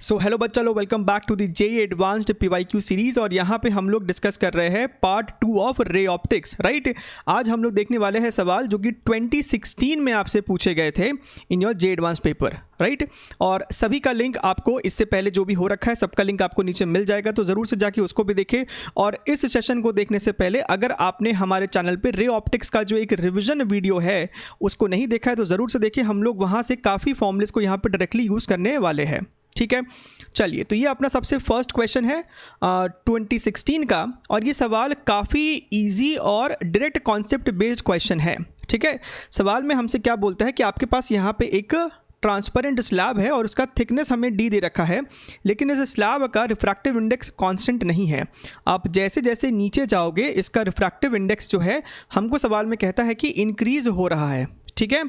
सो hello बच्चा लोग, welcome back to the JEE advanced PYQ series. और यहाँ पे हम लोग डिस्कस कर रहे हैं part 2 of ray optics, right. आज हम लोग देखने वाले हैं सवाल जो कि 2016 में आपसे पूछे गए थे in your JEE advanced paper, right. और सभी का लिंक आपको इससे पहले जो भी हो रखा है सबका लिंक आपको नीचे मिल जाएगा, तो ज़रूर से जाके उसको भी देखें। और इस सेशन को देखने से पहले अगर आपने हमारे चैनल पे रे ऑप्टिक्स का जो एक रिविजन वीडियो है उसको नहीं देखा है तो ज़रूर से देखिए। हम लोग वहाँ से काफ़ी फॉर्मूलेस को यहाँ पे डायरेक्टली यूज़ करने वाले हैं, ठीक है। चलिए, तो ये अपना सबसे फर्स्ट क्वेश्चन है 2016 का, और ये सवाल काफ़ी इजी और डायरेक्ट कॉन्सेप्ट बेस्ड क्वेश्चन है, ठीक है। सवाल में हमसे क्या बोलता है कि आपके पास यहाँ पे एक ट्रांसपेरेंट स्लैब है और उसका थिकनेस हमें डी दे रखा है, लेकिन इस स्लैब का रिफ्रैक्टिव इंडेक्स कांस्टेंट नहीं है। आप जैसे जैसे नीचे जाओगे इसका रिफ्रैक्टिव इंडेक्स जो है हमको सवाल में कहता है कि इंक्रीज हो रहा है, ठीक है।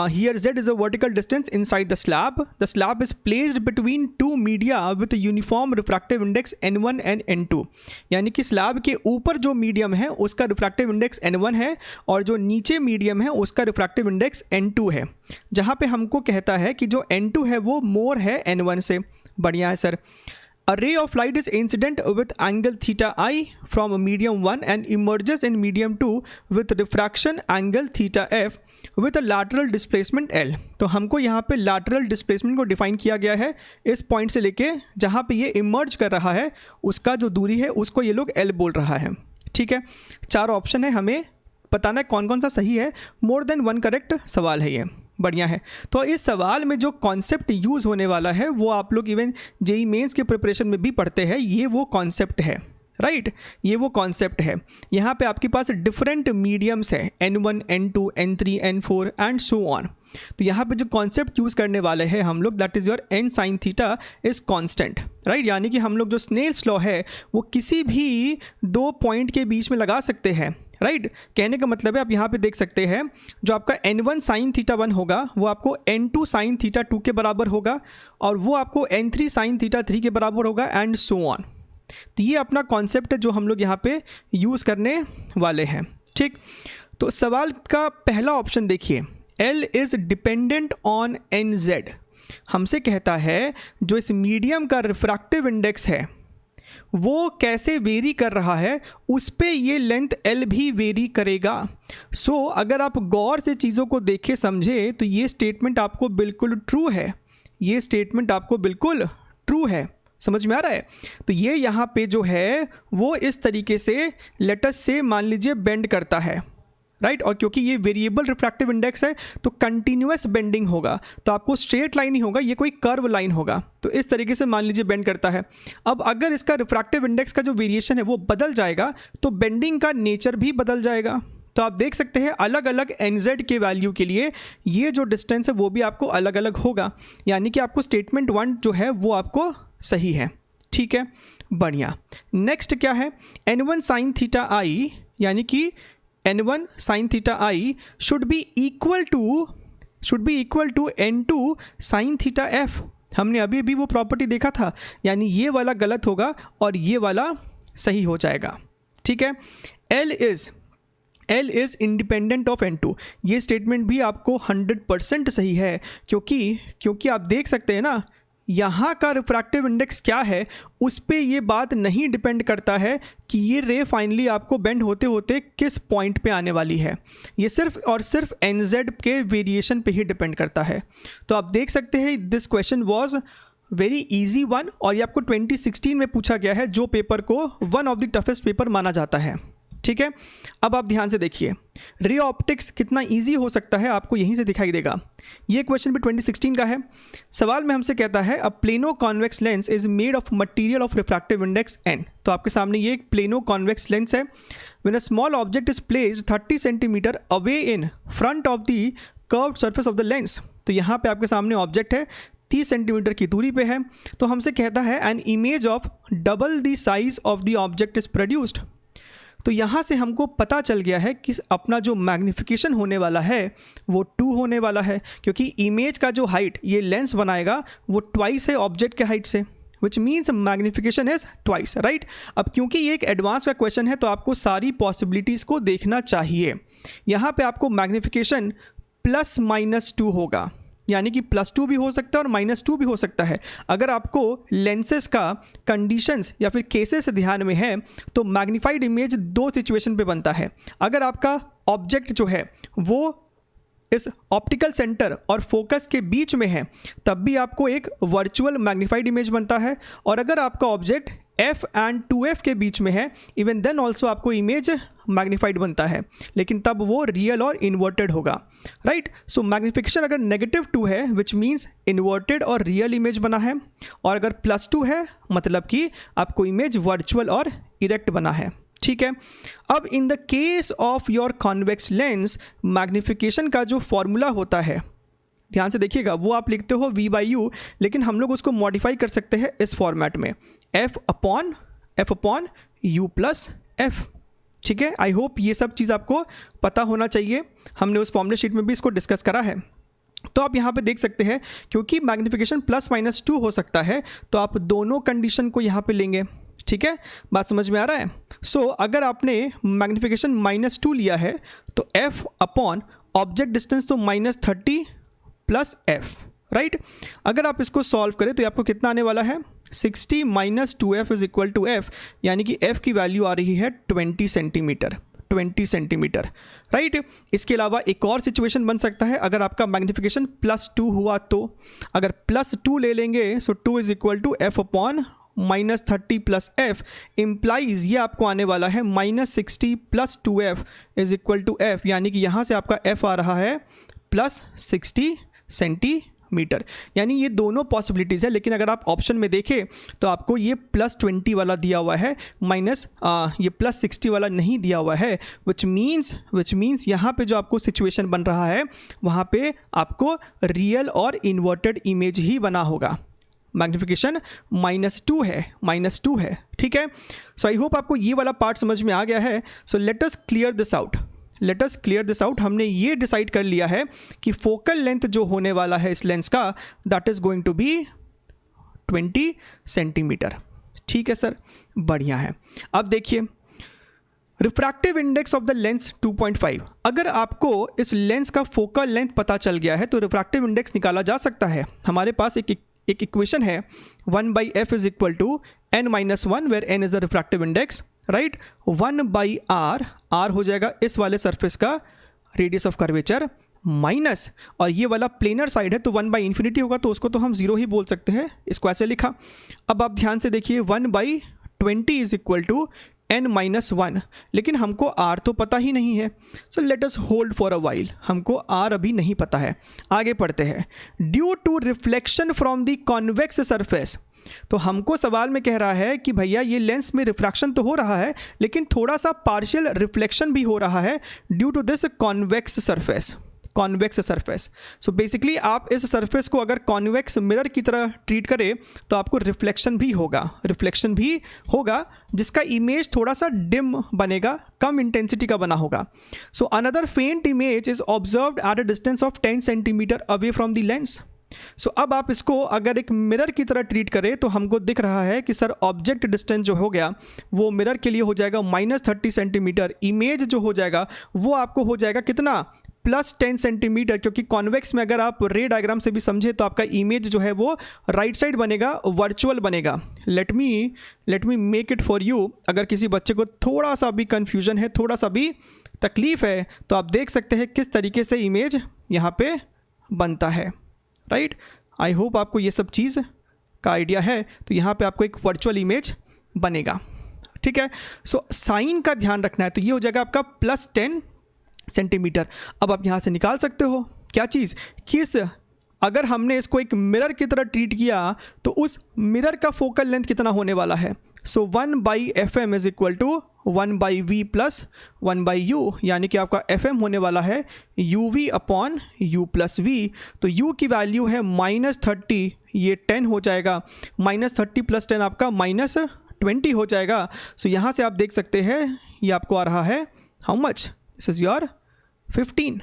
Here Z is a vertical distance inside the slab. The slab is placed between two media with a uniform refractive index N1 and N2. यानी कि स्लैब के ऊपर जो मीडियम है उसका रिफ्रैक्टिव इंडेक्स N1 है और जो नीचे मीडियम है उसका रिफ्रैक्टिव इंडेक्स N2 है। जहाँ पे हमको कहता है कि जो N2 है वो मोर है N1 से। बढ़िया है sir. A ray of light is incident with angle theta I from medium 1 and emerges in medium 2 with refraction angle theta F with a lateral displacement L। तो हमको यहाँ पे lateral displacement को डिफाइन किया गया है इस पॉइंट से लेके जहाँ पे ये इमर्ज कर रहा है उसका जो दूरी है उसको ये लोग L बोल रहा है, ठीक है। 4 ऑप्शन है, हमें बताना है कौन कौन सा सही है। मोर देन 1 करेक्ट सवाल है ये। बढ़िया है। तो इस सवाल में जो कॉन्सेप्ट यूज़ होने वाला है वो आप लोग इवन जेईई मेंस के प्रिपरेशन में भी पढ़ते हैं, ये वो कॉन्सेप्ट है, राइट। ये वो कॉन्सेप्ट है। यहाँ पे आपके पास डिफरेंट मीडियम्स है N1, N2, N3, N4 and so on. तो यहाँ पे जो कॉन्सेप्ट यूज़ करने वाले हैं हम लोग, that is your n sin theta is constant, right. यानी कि हम लोग जो स्नेल्स लॉ है वो किसी भी 2 पॉइंट के बीच में लगा सकते हैं, राइट। कहने का मतलब है आप यहाँ पे देख सकते हैं जो आपका N1 sin थीटा 1 होगा वो आपको N2 sin थीटा 2 के बराबर होगा और वो आपको N3 sin थीटा 3 के बराबर होगा एंड सो ऑन। तो ये अपना कॉन्सेप्ट है जो हम लोग यहाँ पे यूज़ करने वाले हैं, ठीक। तो सवाल का पहला ऑप्शन देखिए, L is dependent on NZ। हमसे कहता है जो इस मीडियम का रिफ्रैक्टिव इंडेक्स है वो कैसे वेरी कर रहा है, उस पे ये लेंथ L भी वेरी करेगा। सो अगर आप गौर से चीज़ों को देखे समझे तो ये स्टेटमेंट आपको बिल्कुल ट्रू है, ये स्टेटमेंट आपको बिल्कुल ट्रू है। समझ में आ रहा है। तो ये यहाँ पे जो है वो इस तरीके से लेटस से मान लीजिए बेंड करता है, राइट। और क्योंकि ये वेरिएबल रिफ्रैक्टिव इंडेक्स है तो कंटिन्यूअस बेंडिंग होगा, तो आपको स्ट्रेट लाइन ही होगा, ये कोई कर्व लाइन होगा। तो इस तरीके से मान लीजिए बेंड करता है। अब अगर इसका रिफ्रैक्टिव इंडेक्स का जो वेरिएशन है वो बदल जाएगा तो बेंडिंग का नेचर भी बदल जाएगा। तो आप देख सकते हैं अलग अलग NZ के वैल्यू के लिए ये जो डिस्टेंस है वो भी आपको अलग अलग होगा। यानी कि आपको स्टेटमेंट 1 जो है वो आपको सही है, ठीक है। बढ़िया। नेक्स्ट क्या है, N1 sin थीटा I, यानी कि N1 sin theta I should be equal to N2 sin theta F। हमने अभी भी वो प्रॉपर्टी देखा था, यानी ये वाला गलत होगा और ये वाला सही हो जाएगा, ठीक है। L is independent of N2, ये स्टेटमेंट भी आपको 100% सही है, क्योंकि आप देख सकते हैं ना यहाँ का रिफ्रैक्टिव इंडेक्स क्या है उस पे ये बात नहीं डिपेंड करता है कि ये रे फाइनली आपको बेंड होते होते किस पॉइंट पे आने वाली है, ये सिर्फ और सिर्फ NZ के वेरिएशन पे ही डिपेंड करता है। तो आप देख सकते हैं this question was very easy one, और ये आपको 2016 में पूछा गया है जो पेपर को one of the toughest paper माना जाता है, ठीक है। अब आप ध्यान से देखिए रे ऑप्टिक्स कितना इजी हो सकता है आपको यहीं से दिखाई देगा। ये क्वेश्चन भी 2016 का है। सवाल में हमसे कहता है a plano convex lens is made of material of refractive index N। तो आपके सामने ये एक प्लेनो कॉन्वेक्स लेंस है। When a small object is placed 30 centimetre away in front of the curved surface of the lens. तो यहाँ पे आपके सामने ऑब्जेक्ट है, 30 सेंटीमीटर की दूरी पे है। तो हमसे कहता है an image of double the size of the object is produced. तो यहाँ से हमको पता चल गया है कि अपना जो मैग्निफिकेशन होने वाला है वो 2 होने वाला है, क्योंकि इमेज का जो हाइट ये लेंस बनाएगा वो ट्वाइस है ऑब्जेक्ट के हाइट से, which means magnification is twice, right. अब क्योंकि ये एक एडवांस का क्वेश्चन है तो आपको सारी पॉसिबिलिटीज़ को देखना चाहिए। यहाँ पे आपको मैग्निफिकेशन +-2 होगा, यानी कि +2 भी हो सकता है और -2 भी हो सकता है। अगर आपको लेंसेज का कंडीशंस या फिर केसेस ध्यान में है तो मैग्नीफाइड इमेज 2 सिचुएशन पे बनता है। अगर आपका ऑब्जेक्ट जो है वो इस ऑप्टिकल सेंटर और फोकस के बीच में है तब भी आपको एक वर्चुअल मैग्नीफाइड इमेज बनता है, और अगर आपका ऑब्जेक्ट f एंड 2f के बीच में है इवन देन ऑल्सो आपको इमेज मैग्नीफाइड बनता है, लेकिन तब वो रियल और इन्वर्टेड होगा, राइट। सो मैग्नीफिकेशन अगर -2 है विच मीन्स इन्वर्टेड और रियल इमेज बना है, और अगर +2 है मतलब कि आपको इमेज वर्चुअल और इरेक्ट बना है, ठीक है। अब in the case of your convex lens magnification का जो फॉर्मूला होता है, ध्यान से देखिएगा, वो आप लिखते हो v/u, लेकिन हम लोग उसको मॉडिफाई कर सकते हैं इस फॉर्मेट में f/u + f, ठीक है। आई होप ये सब चीज़ आपको पता होना चाहिए, हमने उस फॉर्मूला शीट में भी इसको डिस्कस करा है। तो आप यहाँ पे देख सकते हैं क्योंकि मैग्नीफिकेशन +-2 हो सकता है तो आप दोनों कंडीशन को यहाँ पे लेंगे, ठीक है। बात समझ में आ रहा है। सो अगर आपने मैग्नीफिकेशन -2 लिया है तो f अपॉन ऑब्जेक्ट डिस्टेंस तो -30 + f, राइट। अगर आप इसको सॉल्व करें तो आपको कितना आने वाला है 60 - 2f = f, यानी कि f की वैल्यू आ रही है 20 सेंटीमीटर, राइट। इसके अलावा एक और सिचुएशन बन सकता है अगर आपका मैग्नीफिकेशन +2 हुआ तो, अगर +2 ले लेंगे सो 2 = f अपॉन -30 + f इम्प्लाइज ये आपको आने वाला है -60 + 2f = f, यानी कि यहाँ से आपका f आ रहा है +60 सेंटीमीटर। यानी ये दोनों पॉसिबिलिटीज़ है, लेकिन अगर आप ऑप्शन में देखें तो आपको ये +20 वाला दिया हुआ है, ये +60 वाला नहीं दिया हुआ है, विच मीन्स यहाँ पे जो आपको सिचुएशन बन रहा है वहाँ पे आपको रियल और इन्वर्टेड इमेज ही बना होगा। मैग्नीफिकेशन -2 है, ठीक है। सो आई होप आपको ये वाला पार्ट समझ में आ गया है। So let us clear this out. हमने ये डिसाइड कर लिया है कि फोकल लेंथ जो होने वाला है इस लेंस का that is going to be 20 centimetre, ठीक है सर, बढ़िया है। अब देखिए refractive index of the lens 2.5, अगर आपको इस लेंस का फोकल लेंथ पता चल गया है तो रिफ्रैक्टिव इंडेक्स निकाला जा सकता है। हमारे पास एक इक्वेशन है 1/f = n-1 where n is the refractive index, right. 1/r, r हो जाएगा इस वाले सरफेस का रेडियस ऑफ कर्वेचर माइनस, और ये वाला प्लेनर साइड है तो 1/∞ होगा तो उसको तो हम 0 ही बोल सकते हैं, इसको ऐसे लिखा। अब आप ध्यान से देखिए 1/20 = n-1, लेकिन हमको r तो पता ही नहीं है। So let us hold for a while, हमको r अभी नहीं पता है। आगे पढ़ते हैं। Due to reflection from the convex surface, तो हमको सवाल में कह रहा है कि भैया ये लेंस में रिफ्रैक्शन तो हो रहा है लेकिन थोड़ा सा पार्शियल रिफ्लेक्शन भी हो रहा है due to this convex surface. So basically आप इस सरफेस को अगर कॉन्वेक्स मिरर की तरह ट्रीट करें तो आपको रिफ्लेक्शन भी होगा जिसका इमेज थोड़ा सा डिम बनेगा, कम इंटेंसिटी का बना होगा। So another faint image is observed at a distance of 10 centimetre away from the lens. So अब आप इसको अगर एक मिरर की तरह ट्रीट करें तो हमको दिख रहा है कि सर ऑब्जेक्ट डिस्टेंस जो हो गया वो मिरर के लिए हो जाएगा -30 सेंटीमीटर, इमेज जो हो जाएगा वो आपको हो जाएगा कितना +10 सेंटीमीटर, क्योंकि कॉन्वेक्स में अगर आप रे डायग्राम से भी समझे तो आपका इमेज जो है वो राइट साइड बनेगा, वर्चुअल बनेगा। Let me make it for you. अगर किसी बच्चे को थोड़ा सा भी कन्फ्यूजन है, थोड़ा सा भी तकलीफ है तो आप देख सकते हैं किस तरीके से इमेज यहाँ पे बनता है, राइट। आई होप आपको ये सब चीज़ का आइडिया है। तो यहाँ पे आपको एक वर्चुअल इमेज बनेगा, ठीक है। सो साइन का ध्यान रखना है, तो ये हो जाएगा आपका +10 सेंटीमीटर। अब आप यहाँ से निकाल सकते हो क्या चीज़, किस अगर हमने इसको एक मिरर की तरह ट्रीट किया तो उस मिरर का फोकल लेंथ कितना होने वाला है। सो 1/fm = 1/v + 1/u, यानी कि आपका fm होने वाला है uv अपॉन u + v। तो u की वैल्यू है -30, ये 10 हो जाएगा, -30 + 10 आपका -20 हो जाएगा। सो यहाँ से आप देख सकते हैं ये आपको आ रहा है how much, this is your 15।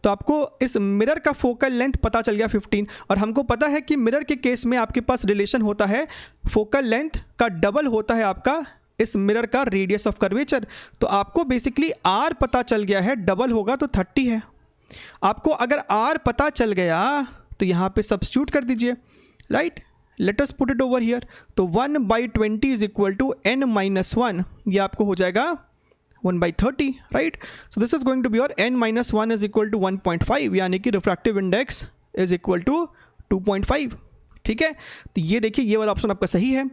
तो आपको इस मिरर का फोकल लेंथ पता चल गया 15, और हमको पता है कि मिरर के केस में आपके पास रिलेशन होता है फोकल लेंथ का डबल होता है आपका इस मिरर का रेडियस ऑफ कर्वेचर। तो आपको बेसिकली r पता चल गया है, डबल होगा तो 30 है। आपको अगर r पता चल गया तो यहाँ पे सब्स्टिट्यूट कर दीजिए, right. Let us put it over here. तो 1/20 इज इक्वल टू n-1, ये आपको हो जाएगा 1/30, right. So this is going to be your n-1 is equal to 1.5, यानी कि refractive index is equal to 2.5, ठीक है। तो ये देखिए, ये वाला ऑप्शन आपका सही है।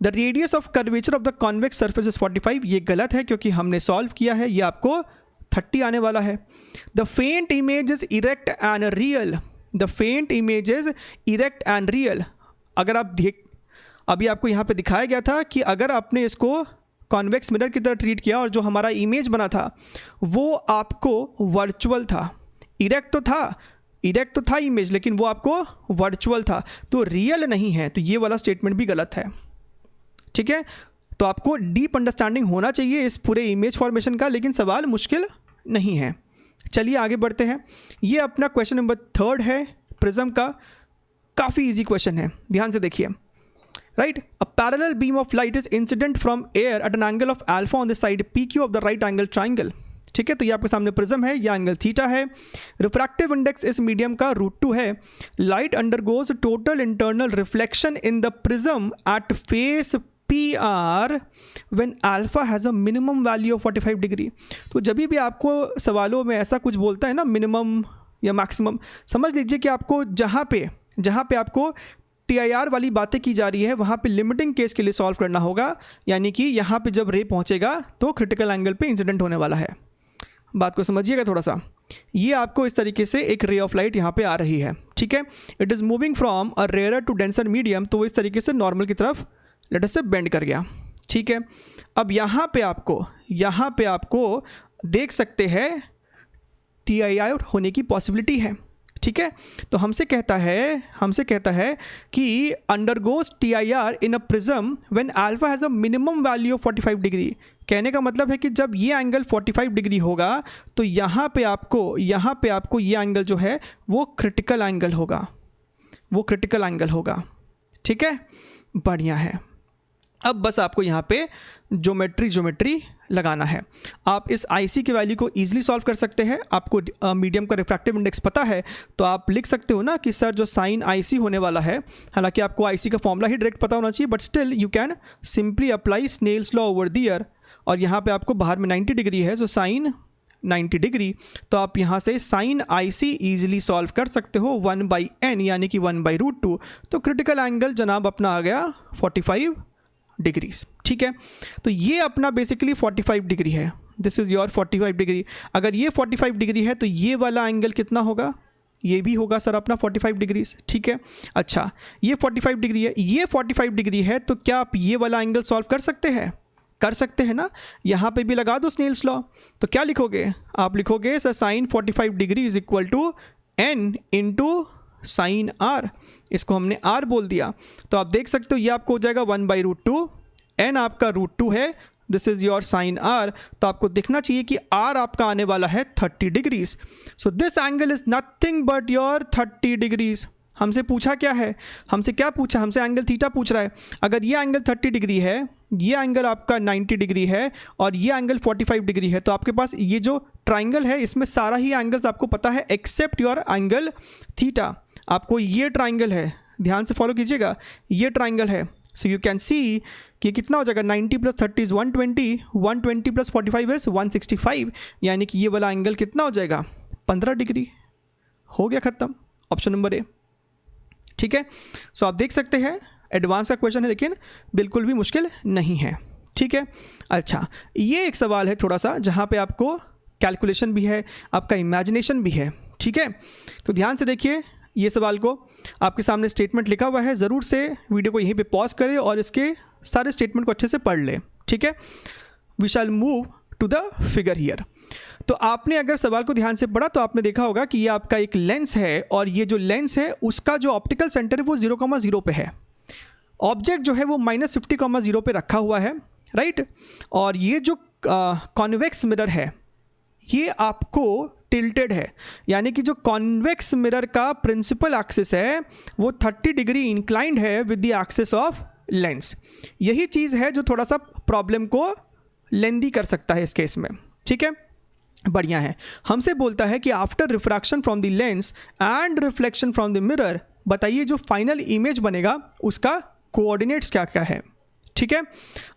The radius of curvature of the convex surface is 45, ये गलत है क्योंकि हमने सॉल्व किया है, ये आपको 30 आने वाला है। द फेंट image is erect and real, the फेंट image is erect and real. अगर आप अभी आपको यहाँ पे दिखाया गया था कि अगर आपने इसको कॉन्वेक्स मिरर की तरह ट्रीट किया और जो हमारा इमेज बना था वो आपको वर्चुअल था, इरेक्ट तो था इमेज, लेकिन वो आपको वर्चुअल था, तो रियल नहीं है। तो ये वाला स्टेटमेंट भी गलत है, ठीक है। तो आपको डीप अंडरस्टैंडिंग होना चाहिए इस पूरे इमेज फॉर्मेशन का, लेकिन सवाल मुश्किल नहीं है। चलिए आगे बढ़ते हैं। ये अपना क्वेश्चन नंबर 3 है प्रिज्म का, काफ़ी इजी क्वेश्चन है, ध्यान से देखिए, right. A parallel beam of light is incident from air at an angle of alpha on the side PQ of the right angle triangle, ठीक है। तो ये आपके सामने प्रिज्म है, ये एंगल थीटा है, रिफ्रैक्टिव इंडेक्स इस मीडियम का √2 है, light undergoes total internal reflection in the prism at face PR when alpha has a minimum value of 45 degree. तो जब भी आपको सवालों में ऐसा कुछ बोलता है ना, मिनिमम या मैक्सिमम, समझ लीजिए कि आपको जहाँ पे आपको TIR वाली बातें की जा रही है वहाँ पे लिमिटिंग केस के लिए सॉल्व करना होगा, यानी कि यहाँ पे जब रे पहुँचेगा तो क्रिटिकल एंगल पे इंसिडेंट होने वाला है। बात को समझिएगा थोड़ा सा। ये आपको इस तरीके से एक रे ऑफ लाइट यहाँ पे आ रही है, ठीक है। It is moving from a rare to denser medium, तो वो इस तरीके से नॉर्मल की तरफ लेट अस से बेंड कर गया, ठीक है। अब यहाँ पे आपको देख सकते हैं TIR होने की पॉसिबिलिटी है, ठीक है। तो हमसे कहता है कि undergoes TIR in a prism when alpha has a minimum value of 45 degree. कहने का मतलब है कि जब ये एंगल 45 डिग्री होगा तो यहाँ पे आपको ये एंगल जो है वो क्रिटिकल एंगल होगा, ठीक है। बढ़िया है। अब बस आपको यहाँ पे ज्योमेट्री लगाना है। आप इस IC की वैल्यू को ईजिली सॉल्व कर सकते हैं। आपको मीडियम का रिफ्रैक्टिव इंडेक्स पता है, तो आप लिख सकते हो ना कि सर जो साइन IC होने वाला है, हालांकि आपको IC का फॉर्मूला ही डायरेक्ट पता होना चाहिए, but still you can simply apply Snell's law over the year. और यहाँ पे आपको बाहर में 90 डिग्री है, सो साइन 90 डिग्री, तो आप यहाँ से साइन IC ईजिली सॉल्व कर सकते हो 1/n, यानी कि 1/√2। तो क्रिटिकल एंगल जनाब अपना आ गया 45 डिग्रीज, ठीक है। तो ये अपना बेसिकली 45 डिग्री है, दिस इज़ योर 45 डिग्री। अगर ये 45 डिग्री है तो ये वाला एंगल कितना होगा? ये भी होगा सर अपना 45 डिग्रीज, ठीक है। अच्छा, ये 45 डिग्री है, ये 45 डिग्री है, तो क्या आप ये वाला एंगल सॉल्व कर सकते हैं ना। यहाँ पे भी लगा दो स्नेल्स लॉ। तो क्या लिखोगे? आप लिखोगे sir sine 45 degree is equal to n into sine r। इसको हमने r बोल दिया, तो आप देख सकते हो ये आपको हो जाएगा 1/√2, n आपका √2 है, this is your sine r। तो आपको देखना चाहिए कि r आपका आने वाला है 30 degrees. So this angle is nothing but your 30 degrees. हमसे पूछा क्या है? हमसे एंगल थीटा पूछ रहा है। अगर ये एंगल 30 डिग्री है, ये एंगल आपका 90 डिग्री है और ये एंगल 45 डिग्री है, तो आपके पास ये जो ट्राइंगल है इसमें सारा ही एंगल्स आपको पता है एक्सेप्ट योर एंगल थीटा। आपको ये ट्राइंगल है, ध्यान से फॉलो कीजिएगा, ये ट्राइंगल है। सो यू कैन सी कि कितना हो जाएगा, 90 + 30 इज़ 120, 120 + 45 इज़ 165, यानी कि ये वाला एंगल कितना हो जाएगा? 15 डिग्री। हो गया ख़त्म, ऑप्शन नंबर ए, ठीक है। सो आप देख सकते हैं एडवांस का क्वेश्चन है, लेकिन बिल्कुल भी मुश्किल नहीं है, ठीक है। अच्छा, ये एक सवाल है थोड़ा सा जहाँ पे आपको कैलकुलेशन भी है, आपका इमेजिनेशन भी है, ठीक है। तो ध्यान से देखिए ये सवाल को, आपके सामने स्टेटमेंट लिखा हुआ है, ज़रूर से वीडियो को यहीं पे पॉज करें और इसके सारे स्टेटमेंट को अच्छे से पढ़ लें, ठीक है। We shall move to the figure here. तो आपने अगर सवाल को ध्यान से पढ़ा तो आपने देखा होगा कि ये आपका एक लेंस है और ये जो लेंस है उसका जो ऑप्टिकल सेंटर है वो 0,0 पे है। ऑब्जेक्ट जो है वो -50,0 पे रखा हुआ है, राइट। और ये जो कॉन्वेक्स मिरर है ये आपको टिल्टेड है, यानी कि जो कॉन्वेक्स मिरर का प्रिंसिपल एक्सिस है वो 30 डिग्री इंक्लाइंड है with the axis of lens. यही चीज़ है जो थोड़ा सा प्रॉब्लम को लेंदी कर सकता है इस केस में, ठीक है। बढ़िया है। हमसे बोलता है कि after refraction from the lens and reflection from the mirror, बताइए जो फाइनल इमेज बनेगा उसका कोऑर्डिनेट्स क्या क्या है। ठीक है,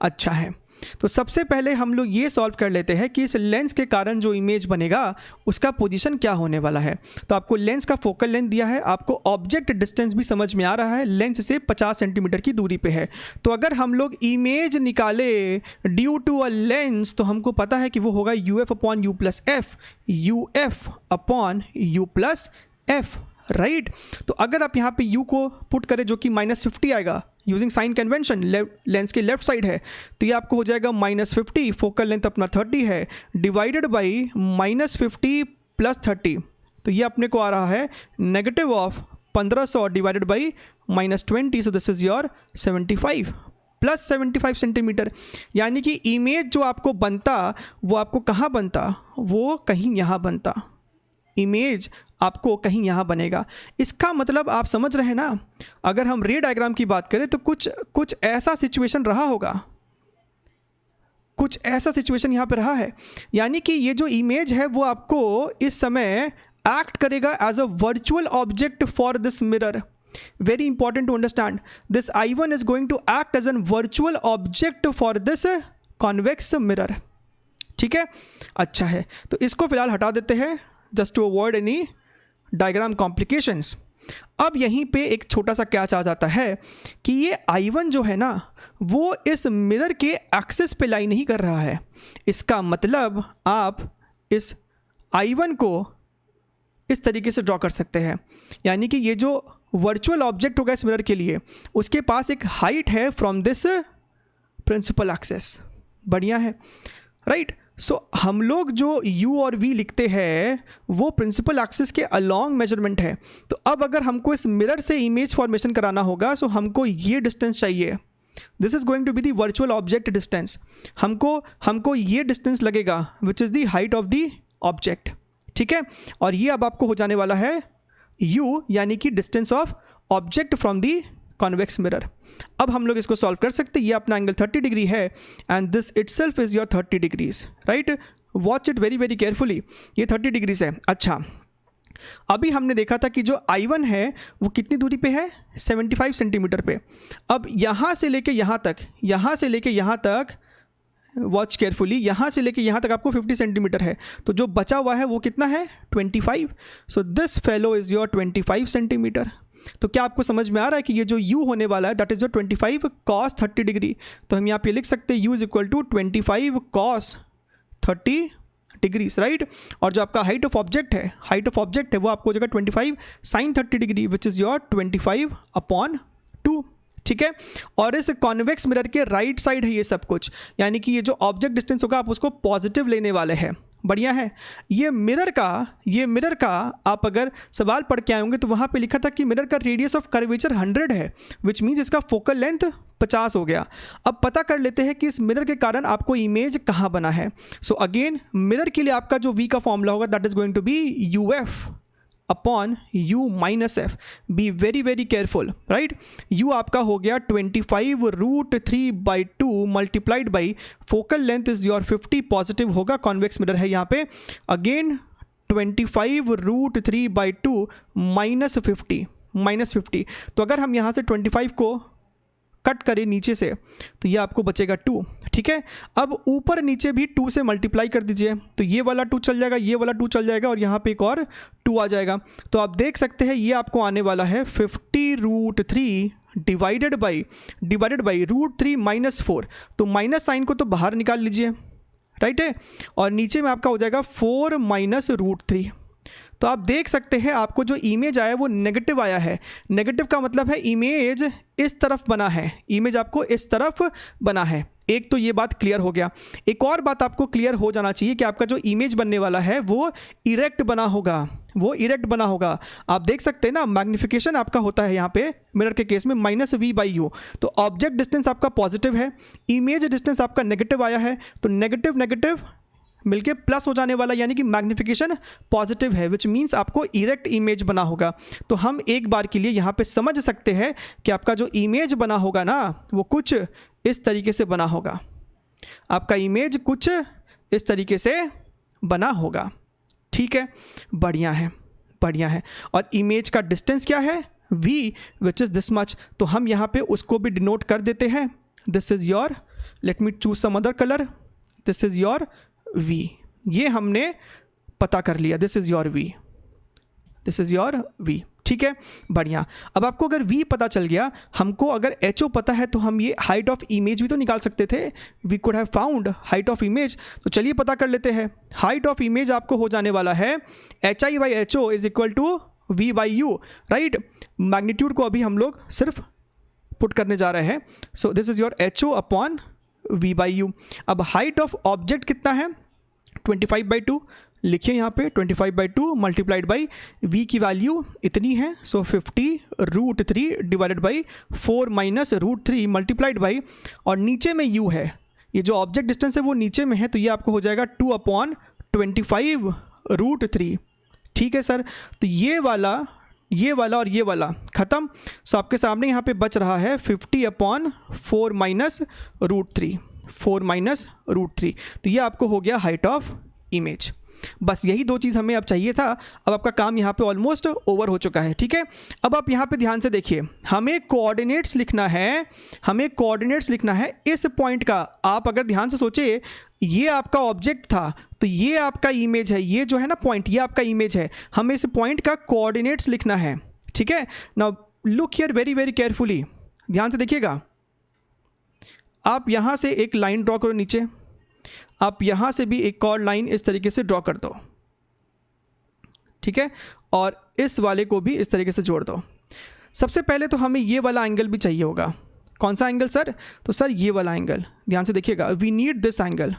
अच्छा है। तो सबसे पहले हम लोग ये सॉल्व कर लेते हैं कि इस लेंस के कारण जो इमेज बनेगा उसका पोजीशन क्या होने वाला है। तो आपको लेंस का फोकल लेंथ दिया है, आपको ऑब्जेक्ट डिस्टेंस भी समझ में आ रहा है, लेंस से 50 सेंटीमीटर की दूरी पे है। तो अगर हम लोग इमेज निकाले ड्यू टू अ लेंस तो हमको पता है कि वो होगा UF upon you plus F, UF upon you plus F, right. तो अगर आप यहाँ पे u को पुट करें जो कि -50 आएगा यूजिंग साइन कन्वेंशन, लेंस के लेफ्ट साइड है, तो ये आपको हो जाएगा -50, फोकल लेंथ अपना 30 है, डिवाइडेड बाई -50 प्लस 30, तो ये अपने को आ रहा है negative of 1500 divided by -20, so this is your 75 plus 75 centimetre. यानी कि इमेज जो आपको बनता वो आपको कहाँ बनता, वो कहीं यहाँ बनता, इमेज आपको कहीं यहाँ बनेगा। इसका मतलब आप समझ रहे हैं ना, अगर हम रे डायग्राम की बात करें तो कुछ ऐसा सिचुएशन रहा होगा, कुछ ऐसा सिचुएशन यहाँ पे रहा है। यानी कि ये जो इमेज है वो आपको इस समय एक्ट करेगा as a virtual object for this mirror. Very important to understand, this I1 is going to act as an virtual object for this convex mirror. ठीक है, अच्छा है। तो इसको फिलहाल हटा देते हैं just to avoid any diagram complications. अब यहीं पे एक छोटा सा कैच आ जाता है कि ये I1 जो है ना वो इस मिरर के एक्सिस पे लाई नहीं कर रहा है। इसका मतलब आप इस I1 को इस तरीके से ड्रॉ कर सकते हैं, यानी कि ये जो वर्चुअल ऑब्जेक्ट होगा इस मिरर के लिए उसके पास एक हाइट है फ्रॉम दिस प्रिंसिपल एक्सिस। बढ़िया है, राइट। सो हम लोग जो u और v लिखते हैं वो प्रिंसिपल एक्सिस के अलोंग मेजरमेंट है। तो अब अगर हमको इस मिरर से इमेज फॉर्मेशन कराना होगा सो हमको ये डिस्टेंस चाहिए, this is going to be the virtual object distance. हमको ये डिस्टेंस लगेगा which is the height of the object. ठीक है, और ये अब आपको हो जाने वाला है u, यानी कि distance of object from the convex mirror. अब हम लोग इसको सॉल्व कर सकते हैं। ये अपना एंगल 30 डिग्री है and this itself is your 30 degrees, right. Watch it very very carefully, ये 30 डिग्रीज है। अच्छा, अभी हमने देखा था कि जो I1 है वो कितनी दूरी पे है, 75 सेंटीमीटर पे। अब यहाँ से लेके यहाँ तक, यहाँ से लेके यहाँ तक, वॉच केयरफुली, यहाँ से लेके यहाँ तक आपको 50 सेंटीमीटर है, तो जो बचा हुआ है वो कितना है, 25। So this fellow is your 25 centimetre. तो क्या आपको समझ में आ रहा है कि ये जो u होने वाला है दैट इज जो 25 cos 30 डिग्री। तो हम यहाँ पे लिख सकते हैं u is equal to 25 cos 30 degrees, right. और जो आपका हाइट ऑफ ऑब्जेक्ट है वो आपको हो जाएगा 25 sin 30 degree which is your 25/2। ठीक है, और इस कॉन्वेक्स मिरर के राइट साइड है ये सब कुछ, यानी कि ये जो ऑब्जेक्ट डिस्टेंस होगा आप उसको पॉजिटिव लेने वाले हैं। बढ़िया है। ये मिरर का आप अगर सवाल पढ़ के आए होंगे तो वहाँ पे लिखा था कि मिरर का रेडियस ऑफ कर्वेचर 100 है, विच मीन्स इसका फोकल लेंथ 50 हो गया। अब पता कर लेते हैं कि इस मिरर के कारण आपको इमेज कहाँ बना है। सो अगेन मिरर के लिए आपका जो v का फॉर्मूला होगा that is going to be uf upon u minus F. Be very very careful, right. u आपका हो गया 25√3/2 multiplied by focal length is your 50, positive होगा, कॉन्वेक्स मिरर है यहाँ पे। अगेन 25√3/2 -50। तो अगर हम यहाँ से 25 को कट करें नीचे से तो ये आपको बचेगा 2। ठीक है, अब ऊपर नीचे भी 2 से मल्टीप्लाई कर दीजिए, तो ये वाला 2 चल जाएगा, ये वाला 2 चल जाएगा और यहाँ पे एक और 2 आ जाएगा। तो आप देख सकते हैं ये आपको आने वाला है 50√3 डिवाइडेड बाई √3 -4। तो माइनस साइन को तो बाहर निकाल लीजिए, राइट है, और नीचे में आपका हो जाएगा 4 -√3। तो आप देख सकते हैं आपको जो इमेज आया वो नेगेटिव आया है। नेगेटिव का मतलब है इमेज इस तरफ बना है, इमेज आपको इस तरफ बना है। एक तो ये बात क्लियर हो गया। एक और बात आपको क्लियर हो जाना चाहिए कि आपका जो इमेज बनने वाला है वो इरेक्ट बना होगा, आप देख सकते हैं ना, मैग्निफिकेशन आपका होता है यहाँ पे मिरर के केस में -v/u। तो ऑब्जेक्ट डिस्टेंस आपका पॉजिटिव है, इमेज डिस्टेंस आपका नेगेटिव आया है, तो नेगेटिव मिलके प्लस हो जाने वाला, यानी कि मैग्निफिकेशन पॉजिटिव है, विच मीन्स आपको इरेक्ट इमेज बना होगा। तो हम एक बार के लिए यहाँ पे समझ सकते हैं कि आपका जो इमेज बना होगा ना वो कुछ इस तरीके से बना होगा, आपका इमेज कुछ इस तरीके से बना होगा। ठीक है, बढ़िया है, बढ़िया है। और इमेज का डिस्टेंस क्या है, v, which is this much. तो हम यहाँ पे उसको भी डिनोट कर देते हैं, this is your, let me choose some other colour, this is your v। ये हमने पता कर लिया, this is your v, this is your v। ठीक है, बढ़िया। अब आपको अगर v पता चल गया, हमको अगर ho पता है, तो हम ये हाइट ऑफ इमेज भी तो निकाल सकते थे। We could have found height of image. तो चलिए पता कर लेते हैं। हाइट ऑफ इमेज आपको हो जाने वाला है hi/ho is equal to v/u, right. Magnitude को अभी हम लोग सिर्फ पुट करने जा रहे हैं। सो this is your ho upon v/u। अब हाइट ऑफ ऑब्जेक्ट कितना है, 25/2 लिखिए यहाँ पे, 25/2 मल्टीप्लाइड बाई v की वैल्यू इतनी है, सो 50√3 divided by 4 minus √3 multiplied by, और नीचे में u है, ये जो ऑब्जेक्ट डिस्टेंस है वो नीचे में है, तो ये आपको हो जाएगा 2/25√3। ठीक है सर, तो ये वाला और ये वाला ख़त्म। सो आपके सामने यहाँ पे बच रहा है 50/4 माइनस √3, 4 माइनस √3। तो ये आपको हो गया हाइट ऑफ इमेज। बस यही दो चीज़ हमें अब चाहिए था। अब आपका काम यहाँ पे ऑलमोस्ट ओवर हो चुका है। ठीक है, अब आप यहाँ पे ध्यान से देखिए, हमें कोऑर्डिनेट्स लिखना है, हमें कोऑर्डिनेट्स लिखना है इस पॉइंट का। आप अगर ध्यान से सोचे, ये आपका ऑब्जेक्ट था, तो ये आपका इमेज है, ये जो है ना पॉइंट, ये आपका इमेज है। हमें इस पॉइंट का कोऑर्डिनेट्स लिखना है। ठीक है, now look here very very carefully, ध्यान से देखिएगा। आप यहाँ से एक लाइन ड्रॉ करो नीचे, आप यहाँ से भी एक और लाइन इस तरीके से ड्रॉ कर दो। ठीक है, और इस वाले को भी इस तरीके से जोड़ दो। सबसे पहले तो हमें ये वाला एंगल भी चाहिए होगा। कौन सा एंगल सर, तो सर ये वाला एंगल। ध्यान से देखिएगा, we need this angle,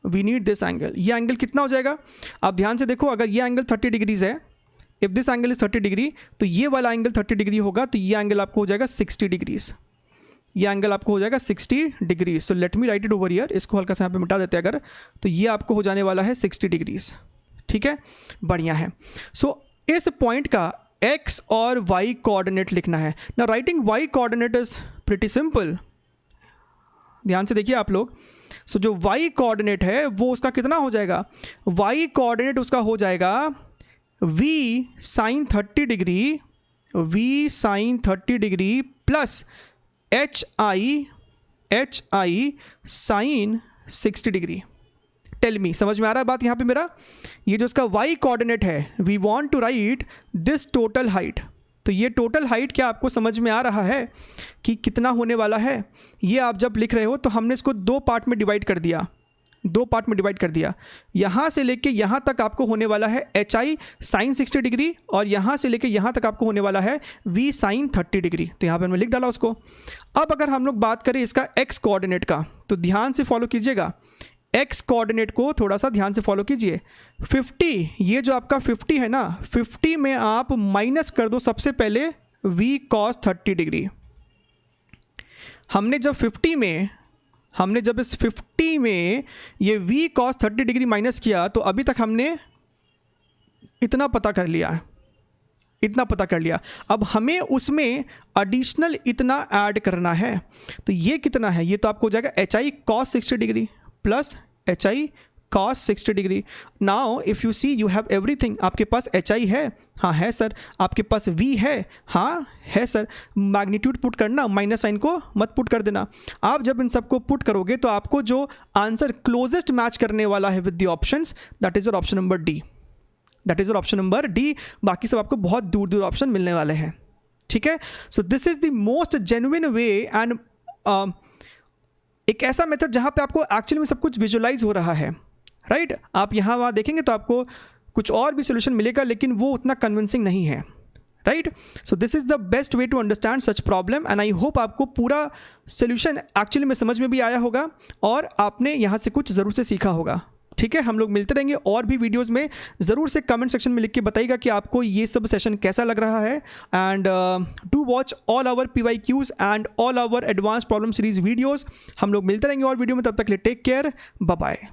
we need this angle. ये एंगल कितना हो जाएगा, आप ध्यान से देखो, अगर ये एंगल 30 डिग्रीज है, if this angle is 30 degree, तो ये वाला एंगल 30 डिग्री होगा, तो ये एंगल आपको हो जाएगा 60 डिग्रीज। ये एंगल आपको हो जाएगा 60 degrees. So let me right it over here, इसको हल्का सा यहाँ पे मिटा देते हैं अगर, तो ये आपको हो जाने वाला है 60 डिग्रीज। ठीक है, बढ़िया है। सो इस पॉइंट का x और y कोऑर्डिनेट लिखना है। ना writing y coordinate is pretty simple, ध्यान से देखिए आप लोग। सो जो y कोऑर्डिनेट है वो उसका कितना हो जाएगा, y कोऑर्डिनेट उसका हो जाएगा v sin 30 degree, v sin 30 degree plus hi sin 60 degree. Tell me, समझ में आ रहा है बात यहाँ पे मेरा? ये जो इसका y कोऑर्डिनेट है, we want to write this total height. तो ये टोटल हाइट क्या आपको समझ में आ रहा है कि कितना होने वाला है? ये आप जब लिख रहे हो तो हमने इसको दो पार्ट में डिवाइड कर दिया, दो पार्ट में डिवाइड कर दिया। यहाँ से लेके यहाँ तक आपको होने वाला है hi sin 60 डिग्री, और यहाँ से लेके यहाँ तक आपको होने वाला है v sin 30 डिग्री। तो यहाँ पर मैं लिख डाला उसको। अब अगर हम लोग बात करें इसका x कोऑर्डिनेट का, तो ध्यान से फॉलो कीजिएगा, x कोऑर्डिनेट को थोड़ा सा ध्यान से फॉलो कीजिए। 50, ये जो आपका 50 है ना, 50 में आप माइनस कर दो सबसे पहले v cos 30 डिग्री। हमने जब इस 50 में ये v cos 30 डिग्री माइनस किया, तो अभी तक हमने इतना पता कर लिया, इतना पता कर लिया। अब हमें उसमें एडिशनल इतना ऐड करना है। तो ये कितना है, ये तो आपको हो जाएगा hi cos 60 degree plus hi cos 60 degree. Now if you see you have everything. आपके पास hi है, हाँ है सर। आपके पास v है, हाँ है सर। मैग्नीट्यूड पुट करना, माइनस साइन को मत पुट कर देना। आप जब इन सबको पुट करोगे तो आपको जो आंसर क्लोजेस्ट मैच करने वाला है with the options, that is your option number D, that is your option number D. बाकी सब आपको बहुत दूर दूर ऑप्शन मिलने वाले हैं। ठीक है, सो this is the most genuine way and एक ऐसा मेथड जहाँ पे आपको एक्चुअली में सब कुछ विजुअलाइज हो रहा है, राइट। आप यहाँ वहाँ देखेंगे तो आपको कुछ और भी सोल्यूशन मिलेगा, लेकिन वो उतना कन्विंसिंग नहीं है, right. So this is the best way to understand such problem and I hope आपको पूरा सोल्यूशन एक्चुअली में समझ में भी आया होगा और आपने यहाँ से कुछ ज़रूर से सीखा होगा। ठीक है, हम लोग मिलते रहेंगे और भी वीडियोस में। ज़रूर से कमेंट सेक्शन में लिख के बताइएगा कि आपको ये सब सेशन कैसा लग रहा है। And do watch all our PYQs and all our advance problem series videos. हम लोग मिलते रहेंगे और वीडियो में, तब तक के लिए टेक केयर, बाय बाय।